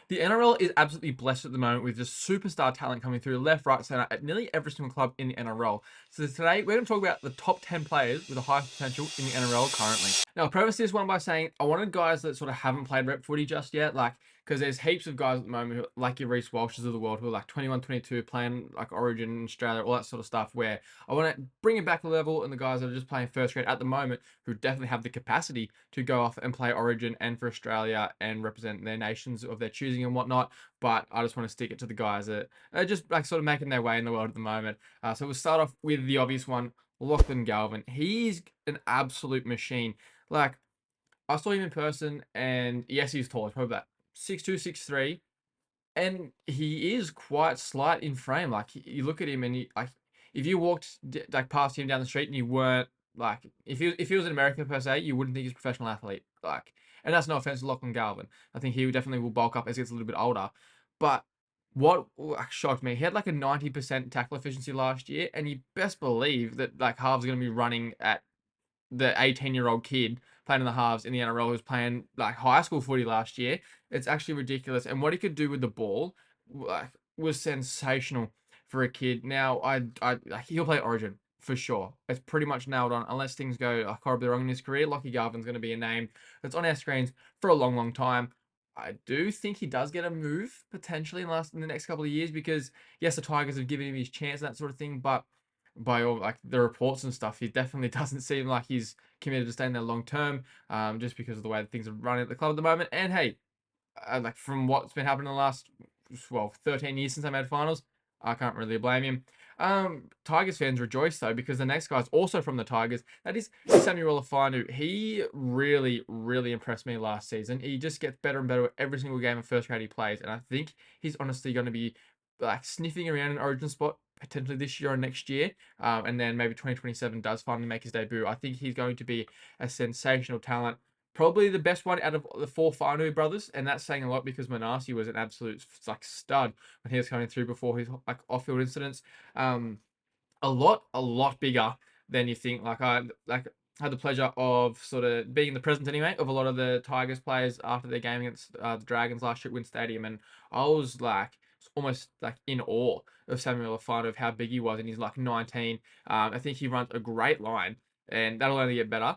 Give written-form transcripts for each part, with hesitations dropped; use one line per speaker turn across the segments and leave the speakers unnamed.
The NRL is absolutely blessed at the moment with just superstar talent coming through left, right, centre at nearly every single club in the NRL. So today we're going to talk about the top 10 players with the highest potential in the NRL currently. Now, I'll preface this one by saying I wanted guys that sort of haven't played rep footy just yet, like, because there's heaps of guys at the moment, who, like your Reece Walshes of the world, who are like 21, 22, playing like Origin, Australia, all that sort of stuff, where I want to bring it back a level, and the guys that are just playing first grade at the moment, who definitely have the capacity to go off and play Origin and for Australia and represent their nations of their choosing and whatnot. But I just want to stick it to the guys that are just like sort of making their way in the world at the moment. So we'll start off with the obvious one, Lachlan Galvin. He's an absolute machine. Like, I saw him in person, and yes, he's tall. He's probably about 6'2", 6'3", and he is quite slight in frame. Like, you look at him, and like, if you walked like past him down the street and you weren't like, if he was in America per se, you wouldn't think he's a professional athlete. Like, and that's no offense to Lachlan Galvin. I think he definitely will bulk up as he gets a little bit older. But what shocked me, he had like a 90% tackle efficiency last year, and you best believe that like halves going to be running at the 18-year-old kid playing in the halves in the NRL who's playing like high school footy last year. It's actually ridiculous. And what he could do with the ball like, was sensational for a kid. Now, like, he'll play Origin for sure. It's pretty much nailed on, unless things go horribly wrong in his career. Lachie Garvin's going to be a name that's on our screens for a long, long time. I do think he does get a move potentially in the next couple of years, because yes, the Tigers have given him his chance and that sort of thing, but by all like the reports and stuff, he definitely doesn't seem like he's committed to staying there long term, just because of the way that things are running at the club at the moment. And hey, like from what's been happening in the last 13 years since they made finals, I can't really blame him. Tigers fans rejoice though, because the next guy's also from the Tigers. That is Samuela Fainu. He really, really impressed me last season. He just gets better and better with every single game of first grade he plays, and I think he's honestly going to be like sniffing around an Origin spot potentially this year or next year, and then maybe 2027 does finally make his debut. I think he's going to be a sensational talent. Probably the best one out of the four Fainu brothers, and that's saying a lot because Manasi was an absolute like stud when he was coming through before his like off-field incidents. Um, a lot bigger than you think. Like, I had the pleasure of sort of being in the presence anyway of a lot of the Tigers players after their game against the Dragons last year at Win Stadium, and I was like almost like in awe of Samuel Lafano, of how big he was, and he's like 19. I think he runs a great line, and that'll only get better.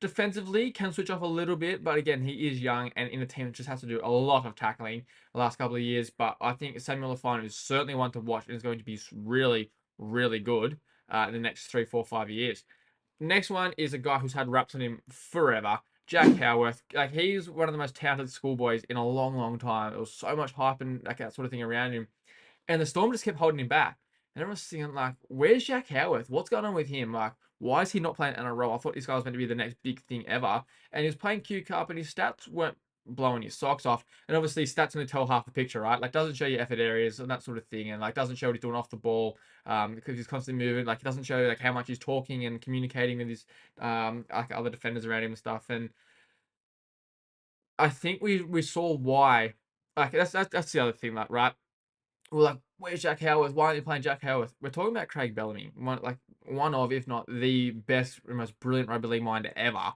Defensively, can switch off a little bit, but again, he is young, and in a team that just has to do a lot of tackling the last couple of years. But I think Samuel Lafano is certainly one to watch, and is going to be really, really good in the next 3, 4, 5 years. Next one is a guy who's had raps on him forever, Jack Howarth. Like, he's one of the most talented schoolboys in a long, long time. There was so much hype and like that sort of thing around him, and the Storm just kept holding him back. And everyone's thinking, like, where's Jack Howarth? What's going on with him? Like, why is he not playing NRL? I thought this guy was meant to be the next big thing ever. And he was playing Q Cup, and his stats weren't blowing his socks off. And obviously, stats only tell half the picture, right? Like, doesn't show you effort areas and that sort of thing. And, like, doesn't show what he's doing off the ball, because he's constantly moving. Like, it doesn't show, like, how much he's talking and communicating with his, like, other defenders around him and stuff. And I think we saw why. Like, that's the other thing, like, right? We're like, where's Jack Howarth? Why aren't you playing Jack Howarth? We're talking about Craig Bellamy, one of, if not the best and most brilliant rugby league mind ever.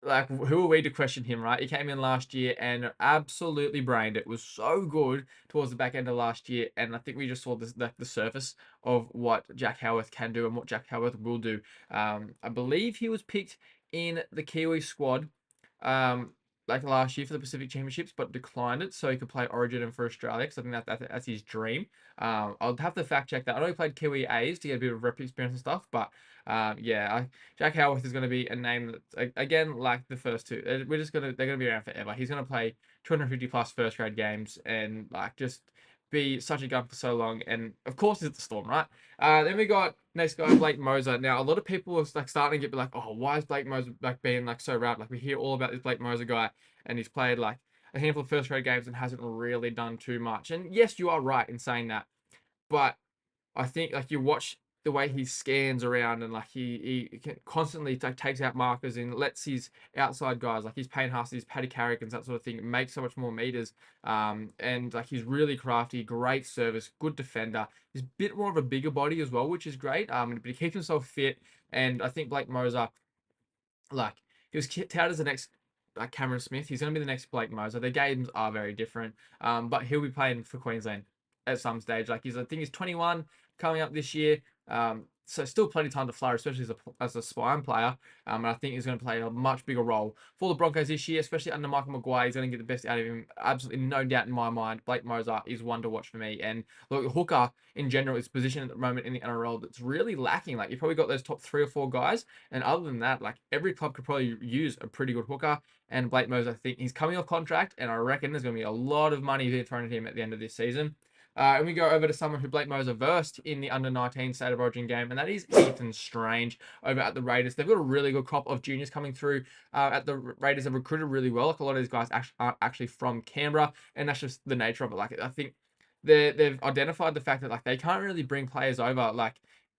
Like, who are we to question him, right? He came in last year and absolutely brained it. Was so good towards the back end of last year, and I think we just saw the surface of what Jack Howarth can do and what Jack Howarth will do. I believe he was picked in the Kiwi squad. Um, like last year for the Pacific Championships, but declined it so he could play Origin and for Australia, because I think that's his dream. I'll have to fact check that. I know he played Kiwi A's to get a bit of rep experience and stuff, but yeah, Jack Howarth is going to be a name that, again, like the first two, they're going to be around forever. He's going to play 250 plus first grade games, and like just be such a gun for so long. And of course, it's the Storm, right? Then we got next guy, Blake Mozer. Now, a lot of people are like starting to get like, oh, why is Blake Mozer like being like so rap? Like, we hear all about this Blake Mozer guy, and he's played like a handful of first grade games and hasn't really done too much. And yes, you are right in saying that, but I think like you watch the way he scans around, and like he constantly like takes out markers and lets his outside guys like his Payne Husties, Paddy Carrigans, that sort of thing make so much more meters. And like he's really crafty, great service, good defender. He's a bit more of a bigger body as well, which is great. But he keeps himself fit, and I think Blake Mozer, like, he was touted as the next like Cameron Smith. He's going to be the next Blake Mozer. Their games are very different, but he'll be playing for Queensland at some stage. Like I think he's 21 coming up this year. So still plenty of time to flourish, especially as a spine player. And I think he's going to play a much bigger role for the Broncos this year, especially under Michael Maguire. He's going to get the best out of him. Absolutely no doubt in my mind. Blake Mozer is one to watch for me. And look, hooker in general is positioned at the moment in the NRL that's really lacking. Like you've probably got those top 3 or 4 guys, and other than that, like every club could probably use a pretty good hooker. And Blake Mozer, I think he's coming off contract, and I reckon there's going to be a lot of money being thrown at him at the end of this season. And we go over to someone who Blake Mozer versed in the under-19 State of Origin game, and that is Ethan Strange over at the Raiders. They've got a really good crop of juniors coming through at the Raiders. Have recruited really well. Like a lot of these guys aren't actually from Canberra, and that's just the nature of it. Like I think they've identified the fact that like they can't really bring players over. Like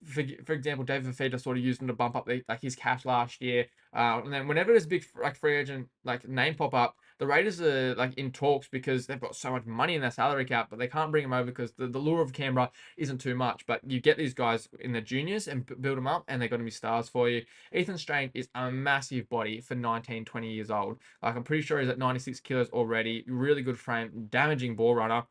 for example, David Fafita sort of used him to bump up like his cash last year. And then whenever there's big like free agent like name pop up, the Raiders are like in talks because they've got so much money in their salary cap, but they can't bring them over because the lure of Canberra isn't too much. But you get these guys in the juniors and build them up, and they're going to be stars for you. Ethan Strange is a massive body for 19, 20 years old. Like I'm pretty sure he's at 96 kilos already. Really good frame, damaging ball runner.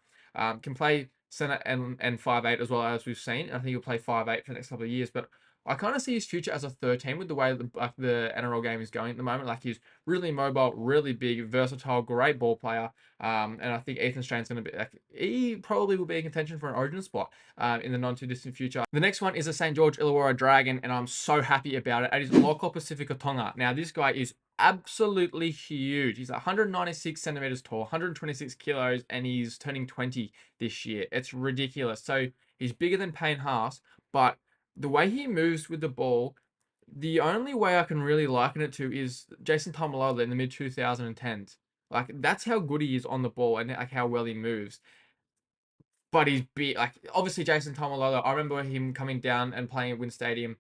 Can play center and 5'8" as well, as we've seen. I think he'll play 5'8" for the next couple of years, but I kind of see his future as a 13 with the way the NRL game is going at the moment. Like he's really mobile, really big, versatile, great ball player. And I think Ethan Strain's going to be like he probably will be in contention for an Origin spot in the not too distant future. The next one is a St. George Illawarra Dragon, and I'm so happy about it. It is Loko Pasifika Tonga. Now this guy is absolutely huge. He's 196 centimeters tall, 126 kilos, and he's turning 20 this year. It's ridiculous. So he's bigger than Payne Haas, but the way he moves with the ball, the only way I can really liken it to is Jason Taumalolo in the mid 2010s. Like that's how good he is on the ball and like how well he moves. But he's big. Like obviously Jason Taumalolo, I remember him coming down and playing at Wynn Stadium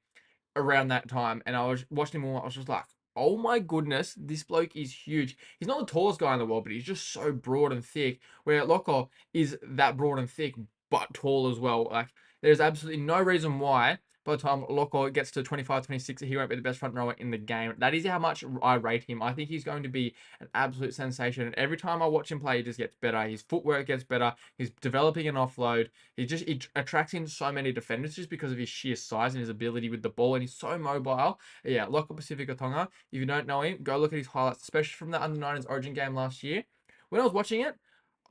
around that time, and I was watching him. I was just like, oh my goodness, this bloke is huge. He's not the tallest guy in the world, but he's just so broad and thick. Where Loko is that broad and thick, but tall as well. Like there's absolutely no reason why by the time Loko gets to 25, 26, he won't be the best front rower in the game. That is how much I rate him. I think he's going to be an absolute sensation. And every time I watch him play, he just gets better. His footwork gets better. He's developing an offload. He attracts in so many defenders just because of his sheer size and his ability with the ball. And he's so mobile. Yeah, Loko Pacifica Tonga. If you don't know him, go look at his highlights, especially from the under-19s Origin game last year. When I was watching it,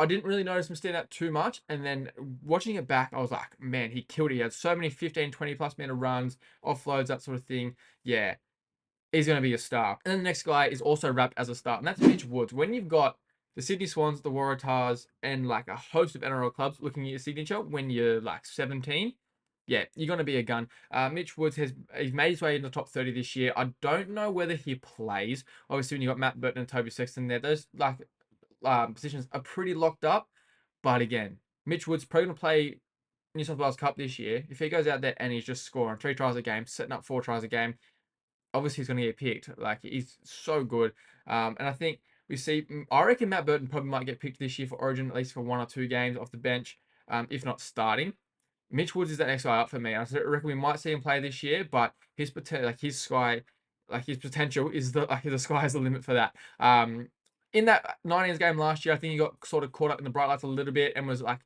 I didn't really notice him stand out too much. And then watching it back, I was like, man, he killed it. He had so many 15, 20 plus meter runs, offloads, that sort of thing. Yeah, he's going to be a star. And then the next guy is also wrapped as a star, and that's Mitch Woods. When you've got the Sydney Swans, the Waratahs, and like a host of NRL clubs looking at your signature when you're like 17, yeah, you're going to be a gun. Mitch Woods he's made his way in the top 30 this year. I don't know whether he plays. Obviously, when you got Matt Burton and Toby Sexton there, those like positions are pretty locked up. But again, Mitch Woods probably going to play New South Wales Cup this year. If he goes out there and he's just scoring 3 tries a game, setting up 4 tries a game, obviously he's going to get picked. Like he's so good. And I think I reckon Matt Burton probably might get picked this year for Origin, at least for 1 or 2 games off the bench, if not starting. Mitch Woods is that next guy up for me. I reckon we might see him play this year, but his potential, his potential is the sky is the limit for that. In that 19s game last year, I think he got sort of caught up in the bright lights a little bit and was like,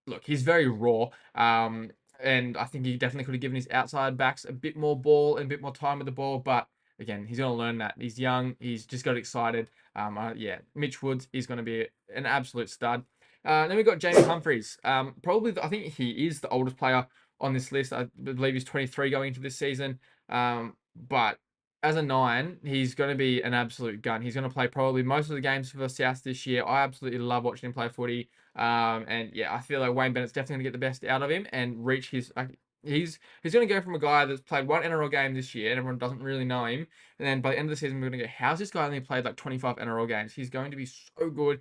look, he's very raw. And I think he definitely could have given his outside backs a bit more ball and a bit more time with the ball. But again, he's going to learn that. He's young. He's just got excited. Yeah, Mitch Woods is going to be an absolute stud. Then we've got Jamie Humphreys. I think he is the oldest player on this list. I believe he's 23 going into this season. But as a 9, he's going to be an absolute gun. He's going to play probably most of the games for South this year. I absolutely love watching him play footy. And yeah, I feel like Wayne Bennett's definitely going to get the best out of him and reach his. He's going to go from a guy that's played 1 NRL game this year and everyone doesn't really know him, and then by the end of the season we're going to go, how's this guy only played like 25 NRL games? He's going to be so good.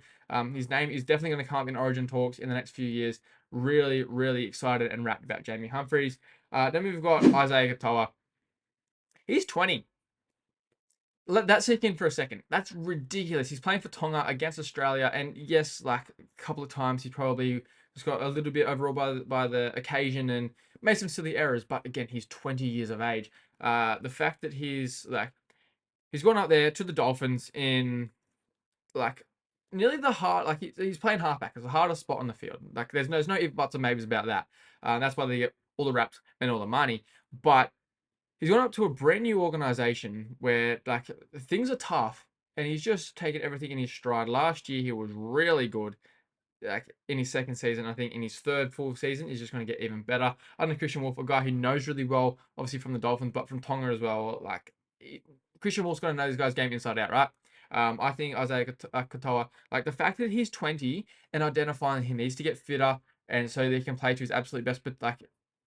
His name is definitely going to come up in Origin talks in the next few years. Really, really excited and wrapped about Jamie Humphreys. Then we've got Isaiya Katoa. He's 20. Let that sink in for a second. That's ridiculous. He's playing for Tonga against Australia, and yes, like a couple of times he probably just got a little bit overawed by the occasion and made some silly errors. But again, he's 20 years of age. The fact that he's like He's gone up there to the Dolphins in like nearly the hard, like he's playing halfback. It's the hardest spot on the field. Like there's no if buts or maybes about that. That's why they get all the raps and all the money. But he's gone up to a brand new organization where like things are tough, and he's just taken everything in his stride. Last year he was really good. Like in his second season, I think in his third full season, he's just going to get even better. Under Christian Wolf, a guy who knows really well, obviously from the Dolphins, but from Tonga as well. Like Christian Wolf's going to know this guy's game inside out, right? I think Isaiya Katoa, like the fact that he's 20 and identifying he needs to get fitter and so that he can play to his absolute best, but like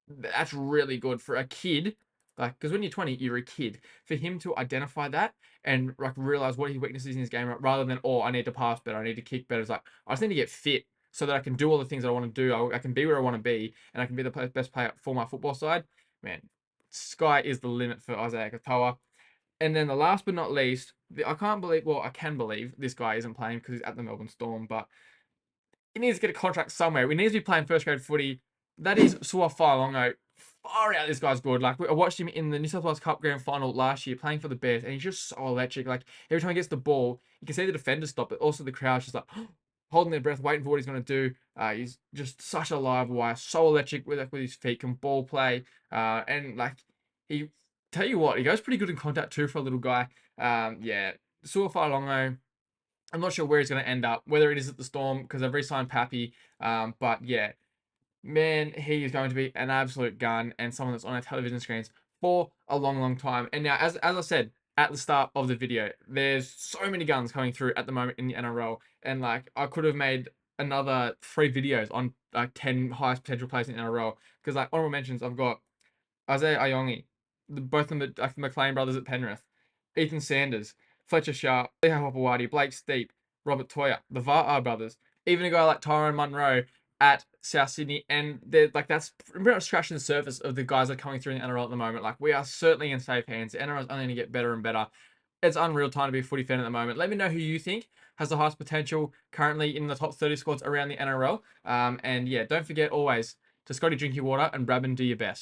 that's really good for a kid. Like, because when you're 20, you're a kid. For him to identify that and like realize what his weaknesses in his game, rather than I need to pass better, I need to kick better. It's like I just need to get fit so that I can do all the things that I want to do. I can be where I want to be, and I can be the best player for my football side. Man, sky is the limit for Isaiya Katoa. And then the last but not least, I can't believe, well, I can believe this guy isn't playing because he's at the Melbourne Storm, but he needs to get a contract somewhere. We need to be playing first grade footy. That is Sua Fa'alogo. Far out, this guy's good. Like I watched him in the New South Wales Cup Grand Final last year, playing for the Bears, and he's just so electric. Like every time he gets the ball, you can see the defenders stop, but also the crowd's just like holding their breath, waiting for what he's going to do. He's just such a live wire, so electric with his feet, can ball play, and like he tell you what, he goes pretty good in contact too for a little guy. Yeah, Sua Fa'alogo. I'm not sure where he's going to end up, whether it is at the Storm because they've re-signed Pappy. But yeah, man, he is going to be an absolute gun and someone that's on our television screens for a long, long time. And now, as I said at the start of the video, there's so many guns coming through at the moment in the NRL, and like I could have made another 3 videos on like 10 highest potential players in the NRL because like honorable mentions, I've got Isaiah Iongi, both of them, like the McLean brothers at Penrith, Ethan Sanders, Fletcher Sharp, Lehigh Hopewadi, Blake Steep, Robert Toya, the Va'a brothers, even a guy like Tyrone Munro at South Sydney, and they're like that's pretty much scratching the surface of the guys that are coming through in the NRL at the moment. Like we are certainly in safe hands. The NRL is only going to get better and better. It's unreal time to be a footy fan at the moment. Let me know who you think has the highest potential currently in the top 30 squads around the NRL. And yeah, don't forget always to Scotty drink your water and Brabin do your best.